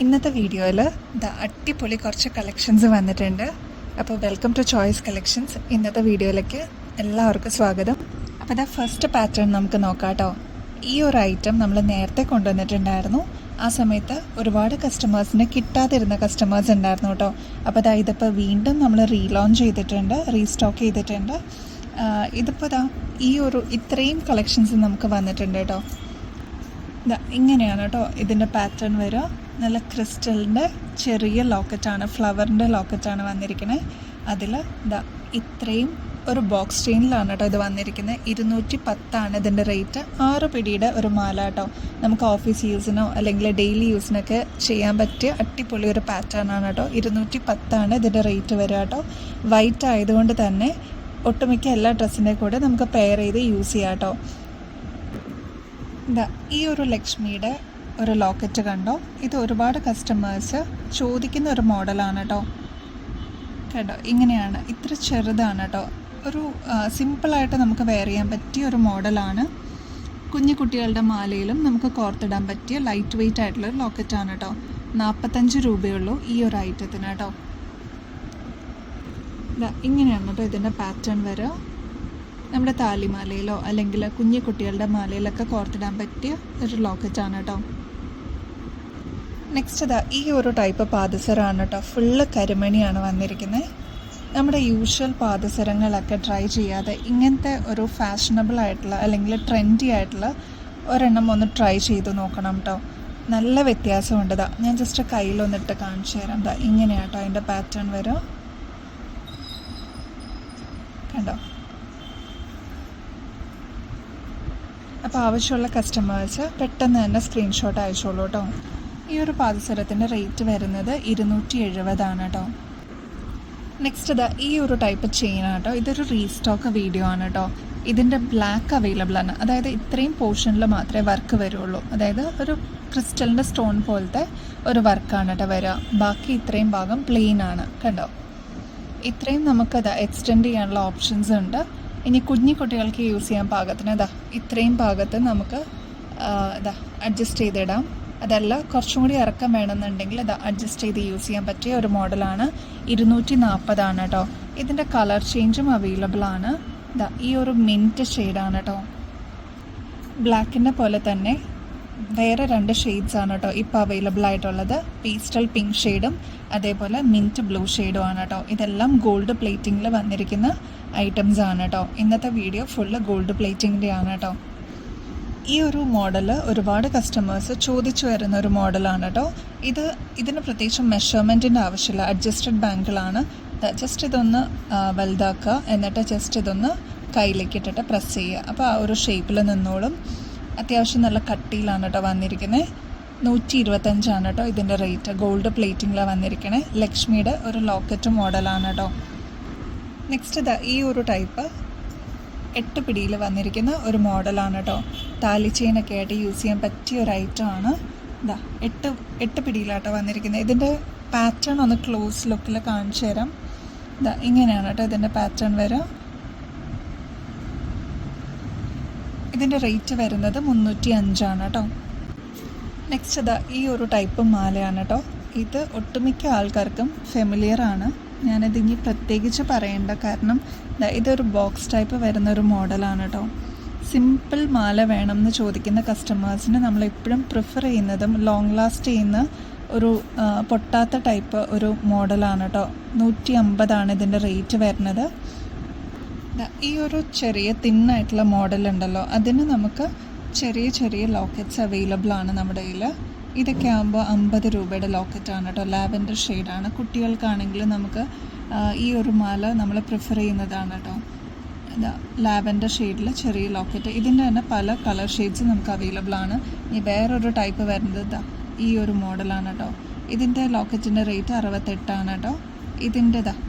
ഇന്നത്തെ വീഡിയോയിൽ അടിപൊളി കുറച്ച് കളക്ഷൻസ് വന്നിട്ടുണ്ട്. അപ്പോൾ വെൽക്കം ടു ചോയ്സ് കളക്ഷൻസ്. ഇന്നത്തെ വീഡിയോയിലേക്ക് എല്ലാവർക്കും സ്വാഗതം. അപ്പോൾ ഫസ്റ്റ് പാറ്റേൺ നമുക്ക് നോക്കാം കേട്ടോ. ഈ ഒരു ഐറ്റം നമ്മൾ നേരത്തെ കൊണ്ടുവന്നിട്ടുണ്ടായിരുന്നു. ആ സമയത്ത് ഒരുപാട് കസ്റ്റമേഴ്സിന് കിട്ടാതിരുന്ന കസ്റ്റമേഴ്സ് ഉണ്ടായിരുന്നു കേട്ടോ. അപ്പോൾ ഇതിപ്പോൾ വീണ്ടും നമ്മൾ റീലോഞ്ച് ചെയ്തിട്ടുണ്ട്, റീസ്റ്റോക്ക് ചെയ്തിട്ടുണ്ട്. ഇതിപ്പോൾ ഇത്രയും കളക്ഷൻസ് നമുക്ക് വന്നിട്ടുണ്ട് കേട്ടോ. ഇങ്ങനെയാണ് കേട്ടോ ഇതിൻ്റെ പാറ്റേൺ വരിക. നല്ല ക്രിസ്റ്റലിൻ്റെ ചെറിയ ലോക്കറ്റാണ്, ഫ്ലവറിൻ്റെ ലോക്കറ്റാണ് വന്നിരിക്കുന്നത്. അതിൽ ഇത്രയും ഒരു ബോക്സ് ചെയിനിലാണ് കേട്ടോ ഇത് വന്നിരിക്കുന്നത്. 210 ഇതിൻ്റെ റേറ്റ്. 6 പിടിയുടെ ഒരു മാല കേട്ടോ. നമുക്ക് ഓഫീസ് യൂസിനോ അല്ലെങ്കിൽ ഡെയിലി യൂസിനൊക്കെ ചെയ്യാൻ പറ്റിയ അടിപൊളി ഒരു പാറ്റേൺ ആണ് കേട്ടോ. 210 ഇതിൻ്റെ റേറ്റ് വരിക കേട്ടോ. വൈറ്റ് ആയതുകൊണ്ട് തന്നെ ഒട്ടുമിക്ക എല്ലാ ഡ്രസ്സിൻ്റെ കൂടെ നമുക്ക് പെയർ ചെയ്ത് യൂസ് ചെയ്യാം കേട്ടോ. ഈ ഒരു ലക്ഷ്മിയുടെ ഒരു ലോക്കറ്റ് കണ്ടോ. ഇത് ഒരുപാട് കസ്റ്റമേഴ്സ് ചോദിക്കുന്ന ഒരു മോഡലാണ് കേട്ടോ. കേട്ടോ ഇങ്ങനെയാണ്, ഇത്ര ചെറുതാണ് കേട്ടോ. ഒരു സിമ്പിളായിട്ട് നമുക്ക് വെയർ ചെയ്യാൻ പറ്റിയ ഒരു മോഡലാണ്. കുഞ്ഞു കുട്ടികളുടെ മാലയിലും നമുക്ക് കോർത്തിടാൻ പറ്റിയ ലൈറ്റ് വെയ്റ്റ് ആയിട്ടുള്ളൊരു ലോക്കറ്റാണ് കേട്ടോ. 45 രൂപയുള്ളൂ ഈ ഒരു ഐറ്റത്തിന് കേട്ടോ. ഇങ്ങനെയാണ് കേട്ടോ ഇതിൻ്റെ പാറ്റേൺ വരിക. നമ്മുടെ താലിമാലയിലോ അല്ലെങ്കിൽ കുഞ്ഞു കുട്ടികളുടെ മാലയിലൊക്കെ കോർത്തിടാൻ പറ്റിയ ഒരു ലോക്കറ്റാണ് കേട്ടോ. നെക്സ്റ്റ് ഈ ഒരു ടൈപ്പ് പാദസരമാണ് കേട്ടോ. ഫുള്ള് കരിമണിയാണ് വന്നിരിക്കുന്നത്. നമ്മുടെ യൂഷ്വൽ പാദസരങ്ങളൊക്കെ ട്രൈ ചെയ്യാതെ ഇങ്ങനത്തെ ഒരു ഫാഷനബിൾ ആയിട്ടുള്ള അല്ലെങ്കിൽ ട്രെൻഡി ആയിട്ടുള്ള ഒരെണ്ണം ഒന്ന് ട്രൈ ചെയ്ത് നോക്കണം കേട്ടോ. നല്ല വ്യത്യാസമുണ്ട്. ഞാൻ ജസ്റ്റ് കയ്യിലൊന്നിട്ട് കാണിച്ചു തരാം. ഇങ്ങനെയാട്ടോ അതിൻ്റെ പാറ്റേൺ വരും. കണ്ടോ. അപ്പോൾ ആവശ്യമുള്ള കസ്റ്റമേഴ്സ് പെട്ടെന്ന് തന്നെ സ്ക്രീൻഷോട്ട് അയച്ചോളൂ കേട്ടോ. ഈ ഒരു പാദസരത്തിൻ്റെ റേറ്റ് വരുന്നത് 270 കേട്ടോ. നെക്സ്റ്റ് ഈ ഒരു ടൈപ്പ് ചെയിനാണ് കേട്ടോ. ഇതൊരു റീസ്റ്റോക്ക് വീഡിയോ ആണ് കേട്ടോ. ഇതിൻ്റെ ബ്ലാക്ക് അവൈലബിൾ ആണ്. അതായത് ഇത്രയും പോർഷനിൽ മാത്രമേ വർക്ക് വരുള്ളൂ. അതായത് ഒരു ക്രിസ്റ്റലിൻ്റെ സ്റ്റോൺ പോലത്തെ ഒരു വർക്കാണ് കേട്ടോ വരിക. ബാക്കി ഇത്രയും ഭാഗം പ്ലെയിൻ ആണ്. കണ്ടോ. ഇത്രയും നമുക്കത് എക്സ്റ്റെൻഡ് ചെയ്യാനുള്ള ഓപ്ഷൻസ് ഉണ്ട്. ഇനി കുഞ്ഞു കുട്ടികൾക്ക് യൂസ് ചെയ്യാൻ പാകത്തിന് ഇത്രയും ഭാഗത്ത് നമുക്ക് അഡ്ജസ്റ്റ് ചെയ്തിടാം. അതല്ല കുറച്ചും കൂടി ഇറക്കം വേണമെന്നുണ്ടെങ്കിൽ അഡ്ജസ്റ്റ് ചെയ്ത് യൂസ് ചെയ്യാൻ പറ്റിയ ഒരു മോഡലാണ്. 240 കേട്ടോ. ഇതിൻ്റെ കളർ ചേഞ്ചും അവൈലബിൾ ആണ്. ഈ ഒരു മിൻറ്റ് ഷെയ്ഡാണ് കേട്ടോ. ബ്ലാക്കിൻ്റെ പോലെ തന്നെ വേറെ 2 ഷെയ്ഡ്സ് ആണ് കേട്ടോ ഇപ്പോൾ അവൈലബിൾ ആയിട്ടുള്ളത്. പീസ്റ്റൽ പിങ്ക് ഷെയ്ഡും അതേപോലെ മിൻറ്റ് ബ്ലൂ ഷെയ്ഡും ആണ് കേട്ടോ. ഇതെല്ലാം ഗോൾഡ് പ്ലേറ്റിങ്ങിൽ വന്നിരിക്കുന്ന ഐറ്റംസ് ആണ് കേട്ടോ. ഇന്നത്തെ വീഡിയോ ഫുള്ള് ഗോൾഡ് പ്ലേറ്റിങ്ങിൻ്റെ ആണ് കേട്ടോ. ഈ ഒരു മോഡൽ ഒരുപാട് കസ്റ്റമേഴ്സ് ചോദിച്ചു വരുന്ന ഒരു മോഡലാണ് കേട്ടോ. ഇതിന് പ്രത്യേകിച്ച് മെഷർമെൻറ്റിൻ്റെ ആവശ്യമില്ല. അഡ്ജസ്റ്റഡ് ബാങ്കിളാണ്. ജസ്റ്റ് ഇതൊന്ന് വലുതാക്കുക, എന്നിട്ട് ജസ്റ്റ് ഇതൊന്ന് കയ്യിലേക്ക് ഇട്ടിട്ട് പ്രസ് ചെയ്യുക. അപ്പോൾ ആ ഒരു ഷേപ്പിൽ നിന്നോളും. അത്യാവശ്യം നല്ല കട്ടിയിലാണ് കേട്ടോ വന്നിരിക്കുന്നത്. 125 കേട്ടോ ഇതിൻ്റെ റേറ്റ്. ഗോൾഡ് പ്ലേറ്റിങ്ങിലാണ് വന്നിരിക്കുന്നത്. ലക്ഷ്മിയുടെ ഒരു ലോക്കറ്റ് മോഡലാണ് കേട്ടോ. നെക്സ്റ്റ് ഈ ഒരു ടൈപ്പ് 8 പിടിയിൽ വന്നിരിക്കുന്ന ഒരു മോഡലാണ് കേട്ടോ. താലി ചെയിനൊക്കെ ആയിട്ട് യൂസ് ചെയ്യാൻ പറ്റിയ ഒരു ഐറ്റമാണ്. 8 പിടിയിലാട്ടോ വന്നിരിക്കുന്നത്. ഇതിൻ്റെ പാറ്റേൺ ഒന്ന് ക്ലോസ് ലുക്കിൽ കാണിച്ചു തരാം. ഇങ്ങനെയാണ് കേട്ടോ ഇതിൻ്റെ പാറ്റേൺ വരിക. ഇതിൻ്റെ റേറ്റ് വരുന്നത് 305 കേട്ടോ. നെക്സ്റ്റ് ഈ ഒരു ടൈപ്പ് മാലയാണ് കേട്ടോ. ഇത് ഒട്ടുമിക്ക ആൾക്കാർക്കും ഫെമിലിയർ ആണ്. ഞാനത് ഇനി പ്രത്യേകിച്ച് പറയേണ്ട, കാരണം ഇതൊരു ബോക്സ് ടൈപ്പ് വരുന്ന ഒരു മോഡലാണ് കേട്ടോ. സിമ്പിൾ മാല വേണം എന്ന് ചോദിക്കുന്ന കസ്റ്റമേഴ്സിന് നമ്മളെപ്പോഴും പ്രിഫർ ചെയ്യുന്നതും ലോങ് ലാസ്റ്റ് ചെയ്യുന്ന ഒരു പൊട്ടാത്ത ടൈപ്പ് ഒരു മോഡലാണ് കേട്ടോ. 150 ഇതിൻ്റെ റേറ്റ് വരുന്നത്. ഈ ഒരു ചെറിയ തിന്നായിട്ടുള്ള മോഡൽ ഉണ്ടല്ലോ, അതിന് നമുക്ക് ചെറിയ ചെറിയ ലോക്കറ്റ്സ് അവൈലബിൾ ആണ് നമ്മുടെ കയ്യിൽ. ഇതൊക്കെ ആകുമ്പോൾ 50 രൂപയുടെ ലോക്കറ്റാണ് കേട്ടോ. ലാവൻഡർ ഷെയ്ഡാണ്. കുട്ടികൾക്കാണെങ്കിൽ നമുക്ക് ഈ ഒരു മാല നമ്മൾ പ്രിഫർ ചെയ്യുന്നതാണ് കേട്ടോ. ലാവൻഡർ ഷെയ്ഡിൽ ചെറിയ ലോക്കറ്റ്. ഇതിൻ്റെ തന്നെ പല കളർ ഷെയ്ഡ്സ് നമുക്ക് അവൈലബിൾ ആണ്. ഇനി വേറൊരു ടൈപ്പ് വരുന്നത് ഈ ഒരു മോഡലാണ് കേട്ടോ. ഇതിൻ്റെ ലോക്കറ്റിൻ്റെ റേറ്റ് 68 കേട്ടോ. ഇതിൻ്റെ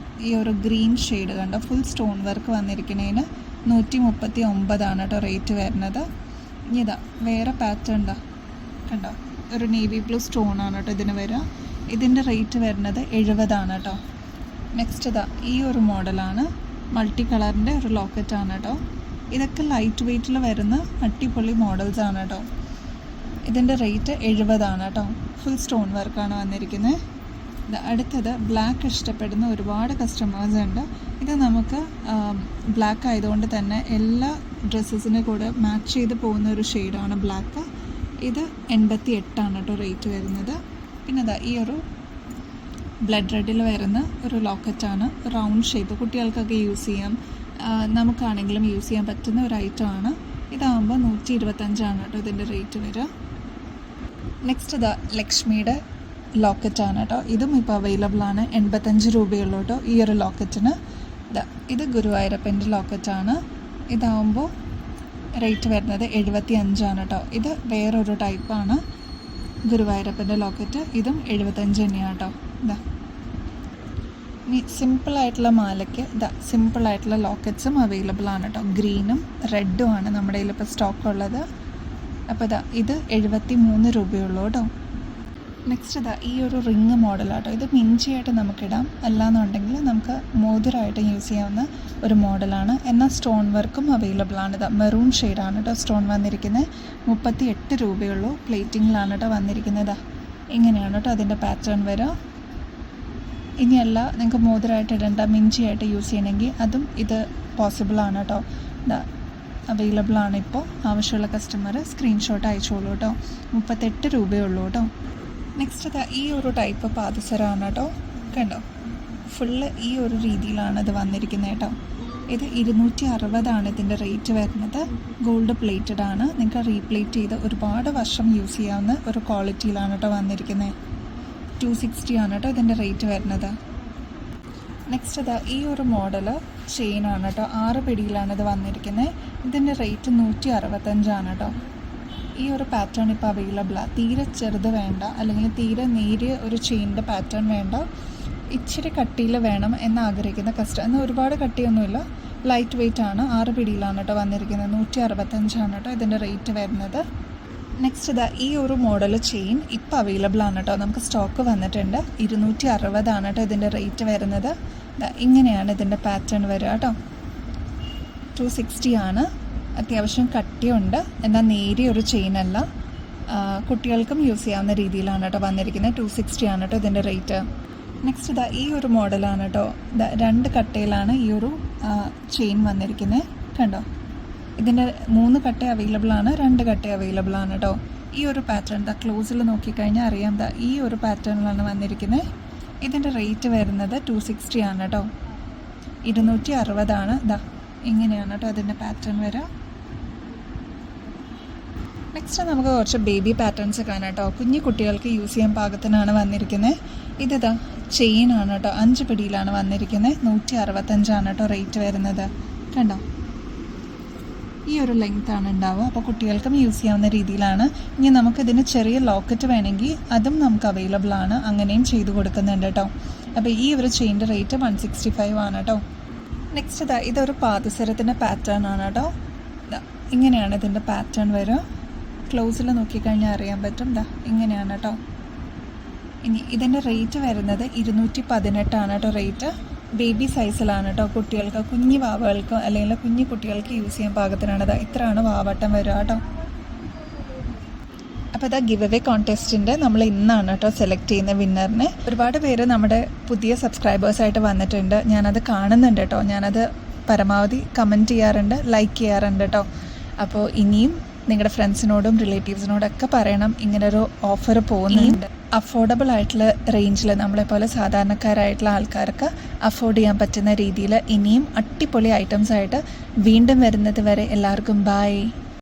ഈ ഒരു ഗ്രീൻ ഷെയ്ഡ് കണ്ടോ, ഫുൾ സ്റ്റോൺ വർക്ക് വന്നിരിക്കുന്നതിന് 139 കേട്ടോ റേറ്റ് വരുന്നത്. ഇനി വേറെ പാറ്റേൺ കണ്ടോ, ഒരു നേവി ബ്ലൂ സ്റ്റോണാണ് കേട്ടോ ഇതിന് വരിക. ഇതിൻ്റെ റേറ്റ് വരുന്നത് 70 കേട്ടോ. നെക്സ്റ്റ് ഈ ഒരു മോഡലാണ്. മൾട്ടി കളറിൻ്റെ ഒരു ലോക്കറ്റാണ് കേട്ടോ. ഇതൊക്കെ ലൈറ്റ് വെയ്റ്റിൽ വരുന്ന അടിപൊളി മോഡൽസാണ് കേട്ടോ. ഇതിൻ്റെ റേറ്റ് 70 കേട്ടോ. ഫുൾ സ്റ്റോൺ വർക്കാണ് വന്നിരിക്കുന്നത്. അടുത്തത് ബ്ലാക്ക് ഇഷ്ടപ്പെടുന്ന ഒരുപാട് കസ്റ്റമേഴ്സ് ഉണ്ട്. ഇത് നമുക്ക് ബ്ലാക്ക് ആയതുകൊണ്ട് തന്നെ എല്ലാ ഡ്രസ്സസിന് കൂടെ മാച്ച് ചെയ്ത് പോകുന്ന ഒരു ഷെയ്ഡാണ് ബ്ലാക്ക്. ഇത് 88 കേട്ടോ റേറ്റ് വരുന്നത്. പിന്നെ ഈ ഒരു ബ്ലഡ് റെഡിൽ വരുന്ന ഒരു ലോക്കറ്റാണ്. റൗണ്ട് ഷേപ്പ്, കുട്ടികൾക്കൊക്കെ യൂസ് ചെയ്യാം, നമുക്കാണെങ്കിലും യൂസ് ചെയ്യാൻ പറ്റുന്ന ഒരു ഐറ്റമാണ്. ഇതാകുമ്പോൾ 125 കേട്ടോ ഇതിൻ്റെ റേറ്റ് വരിക. നെക്സ്റ്റ് ലക്ഷ്മിയുടെ ലോക്കറ്റാണ് കേട്ടോ. ഇതും ഇപ്പോൾ അവൈലബിൾ ആണ്. 85 രൂപയുള്ളൂ കേട്ടോ ഈ ഒരു ലോക്കറ്റിന്. ഇത് ഗുരുവായൂരപ്പൻ്റെ ലോക്കറ്റാണ്. ഇതാവുമ്പോൾ റേറ്റ് വരുന്നത് 75 കേട്ടോ. ഇത് വേറൊരു ടൈപ്പാണ് ഗുരുവായൂരപ്പൻ്റെ ലോക്കറ്റ്. ഇതും 75 തന്നെയാണ് കേട്ടോ. ഇനി സിമ്പിളായിട്ടുള്ള മാലയ്ക്ക് സിമ്പിളായിട്ടുള്ള ലോക്കറ്റ്സും അവൈലബിൾ ആണ് കേട്ടോ. ഗ്രീനും റെഡും ആണ് നമ്മുടെ കയ്യിൽ ഇപ്പോൾ സ്റ്റോക്ക് ഉള്ളത്. അപ്പോൾ ഇത് 73 രൂപയുള്ളൂ കേട്ടോ. നെക്സ്റ്റ് ഈ ഒരു റിങ് മോഡലാട്ടോ. ഇത് മിഞ്ചിയായിട്ട് നമുക്കിടാം, അല്ലാന്നുണ്ടെങ്കിൽ നമുക്ക് മോതിരമായിട്ട് യൂസ് ചെയ്യാവുന്ന ഒരു മോഡലാണ്. എന്നാൽ സ്റ്റോൺ വർക്കും അവൈലബിൾ ആണ്. മെറൂൺ ഷെയ്ഡാണ് കേട്ടോ സ്റ്റോൺ വന്നിരിക്കുന്നത്. 38 രൂപയുള്ളൂ. പ്ലേറ്റിങ്ങിലാണ് കേട്ടോ വന്നിരിക്കുന്നത്. ഇങ്ങനെയാണ് കേട്ടോ അതിൻ്റെ പാറ്റേൺ വരിക. ഇനിയല്ല നിങ്ങൾക്ക് മോതിരമായിട്ട് ഇടേണ്ട, മിഞ്ചിയായിട്ട് യൂസ് ചെയ്യണമെങ്കിൽ അതും ഇത് പോസിബിളാണ് കേട്ടോ. അവൈലബിൾ ആണ് ഇപ്പോൾ. ആവശ്യമുള്ള കസ്റ്റമർ സ്ക്രീൻഷോട്ട് അയച്ചോളൂ കേട്ടോ. 38 രൂപയുള്ളൂ കേട്ടോ. നെക്സ്റ്റ് ഈ ഒരു ടൈപ്പ് പാദസരമാണ് കേട്ടോ. കണ്ടോ, ഫുള്ള് ഈ ഒരു രീതിയിലാണ് ഇത് വന്നിരിക്കുന്നത് കേട്ടോ. ഇത് 260 ഇതിൻ്റെ റേറ്റ് വരുന്നത്. ഗോൾഡ് പ്ലേറ്റഡ് ആണ്. നിങ്ങൾക്ക് റീപ്ലേറ്റ് ചെയ്ത് ഒരുപാട് വർഷം യൂസ് ചെയ്യാവുന്ന ഒരു ക്വാളിറ്റിയിലാണ് കേട്ടോ വന്നിരിക്കുന്നത്. 260 കേട്ടോ ഇതിൻ്റെ റേറ്റ് വരുന്നത്. നെക്സ്റ്റ് ഈ ഒരു മോഡൽ ചെയിനാണ് കേട്ടോ. 6 പിടിയിലാണ് ഇത് വന്നിരിക്കുന്നത്. ഇതിൻ്റെ റേറ്റ് 165 കേട്ടോ. ഈ ഒരു പാറ്റേൺ ഇപ്പോൾ അവൈലബിളാണ്. തീരെ ചെറുത് വേണ്ട, അല്ലെങ്കിൽ തീരെ നേരിയ ഒരു ചെയിനിൻ്റെ പാറ്റേൺ വേണ്ട, ഇച്ചിരി കട്ടിയിൽ വേണം എന്ന് ആഗ്രഹിക്കുന്ന കസ്റ്റമർ. എന്നാൽ ഒരുപാട് കട്ടിയൊന്നുമില്ല, ലൈറ്റ് വെയ്റ്റ് ആണ്. 6 പിടിയിലാണ് കേട്ടോ വന്നിരിക്കുന്നത്. 165 കേട്ടോ ഇതിൻ്റെ റേറ്റ് വരുന്നത്. നെക്സ്റ്റ് ഈ ഒരു മോഡൽ ചെയിൻ ഇപ്പോൾ അവൈലബിൾ ആണ് കേട്ടോ. നമുക്ക് സ്റ്റോക്ക് വന്നിട്ടുണ്ട്. 260 കേട്ടോ ഇതിൻ്റെ റേറ്റ് വരുന്നത്. ഇങ്ങനെയാണ് ഇതിൻ്റെ പാറ്റേൺ വരിക കേട്ടോ. 260 ആണ്. അത്യാവശ്യം കട്ടിയുണ്ട്, എന്നാൽ നേരിയ ഒരു ചെയിനല്ല. കുട്ടികൾക്കും യൂസ് ചെയ്യാവുന്ന രീതിയിലാണ് കേട്ടോ വന്നിരിക്കുന്നത്. 260 കേട്ടോ ഇതിൻ്റെ റേറ്റ്. നെക്സ്റ്റ് ഈ ഒരു മോഡലാണ് കേട്ടോ. 2 കട്ടയിലാണ് ഈ ഒരു ചെയിൻ വന്നിരിക്കുന്നത്. കണ്ടോ, ഇതിൻ്റെ 3 കട്ട അവൈലബിൾ ആണ്, 2 കട്ട അവൈലബിൾ ആണ് കേട്ടോ. ഈ ഒരു പാറ്റേൺ ക്ലോസിൽ നോക്കിക്കഴിഞ്ഞാൽ അറിയാം. ഈ ഒരു പാറ്റേണിലാണ് വന്നിരിക്കുന്നത്. ഇതിൻ്റെ റേറ്റ് വരുന്നത് 260 ആണ് കേട്ടോ. 260 ഇങ്ങനെയാണ് കേട്ടോ അതിൻ്റെ പാറ്റേൺ വരിക. നെക്സ്റ്റ് നമുക്ക് കുറച്ച് ബേബി പാറ്റേൺസ് കാണാം കേട്ടോ. കുഞ്ഞു കുട്ടികൾക്ക് യൂസ് ചെയ്യാൻ പാകത്തിനാണ് വന്നിരിക്കുന്നത്. ഇതിതാ ചെയിനാണ് കേട്ടോ. 5 പിടിയിലാണ് വന്നിരിക്കുന്നത്. 165 കേട്ടോ റേറ്റ് വരുന്നത്. കണ്ടോ, ഈ ഒരു ലെങ്ത്താണ് ഉണ്ടാവുക. അപ്പോൾ കുട്ടികൾക്കും യൂസ് ചെയ്യാവുന്ന രീതിയിലാണ്. ഇനി നമുക്കിതിന് ചെറിയ ലോക്കറ്റ് വേണമെങ്കിൽ അതും നമുക്ക് അവൈലബിൾ ആണ്, അങ്ങനെയും ചെയ്ത് കൊടുക്കുന്നുണ്ട് കേട്ടോ. അപ്പോൾ ഈ ഒരു ചെയിൻ്റെ റേറ്റ് 165 ആണ് കേട്ടോ. നെക്സ്റ്റ് ഇതൊരു പാദസരത്തിൻ്റെ പാറ്റേൺ ആണ് കേട്ടോ. ഇങ്ങനെയാണ് ഇതിൻ്റെ പാറ്റേൺ വരിക. ക്ലോസിൽ നോക്കിക്കഴിഞ്ഞാൽ അറിയാൻ പറ്റും. ഇങ്ങനെയാണ് കേട്ടോ. ഇനി ഇതിൻ്റെ റേറ്റ് വരുന്നത് 218 കേട്ടോ റേറ്റ്. ബേബി സൈസിലാണ് കേട്ടോ. കുട്ടികൾക്ക്, കുഞ്ഞു വാവകൾക്ക് അല്ലെങ്കിൽ കുഞ്ഞു കുട്ടികൾക്ക് യൂസ് ചെയ്യാൻ പാകത്തിനാണ്. ഇത്രയാണ് വാവട്ടം വരിക കേട്ടോ. അപ്പോൾ ഗിവ് അവേ കോൺടെസ്റ്റിൻ്റെ നമ്മൾ ഇന്നാണ് കേട്ടോ സെലക്ട് ചെയ്യുന്ന വിന്നറിനെ. ഒരുപാട് പേര് നമ്മുടെ പുതിയ സബ്സ്ക്രൈബേഴ്സായിട്ട് വന്നിട്ടുണ്ട്. ഞാനത് കാണുന്നുണ്ട് കേട്ടോ. ഞാനത് പരമാവധി കമൻറ്റ് ചെയ്യാറുണ്ട്, ലൈക്ക് ചെയ്യാറുണ്ട് കേട്ടോ. അപ്പോൾ ഇനിയും നിങ്ങളുടെ ഫ്രണ്ട്സിനോടും റിലേറ്റീവ്സിനോടൊക്കെ പറയണം, ഇങ്ങനൊരു ഓഫർ പോകുന്നുണ്ട്. അഫോർഡബിൾ ആയിട്ടുള്ള റേഞ്ചിൽ നമ്മളെപ്പോലെ സാധാരണക്കാരായിട്ടുള്ള ആൾക്കാർക്ക് അഫോർഡ് ചെയ്യാൻ പറ്റുന്ന രീതിയിൽ ഇനിയും അടിപൊളി ഐറ്റംസ് ആയിട്ട് വീണ്ടും വരുന്നത് വരെ എല്ലാവർക്കും ബൈ.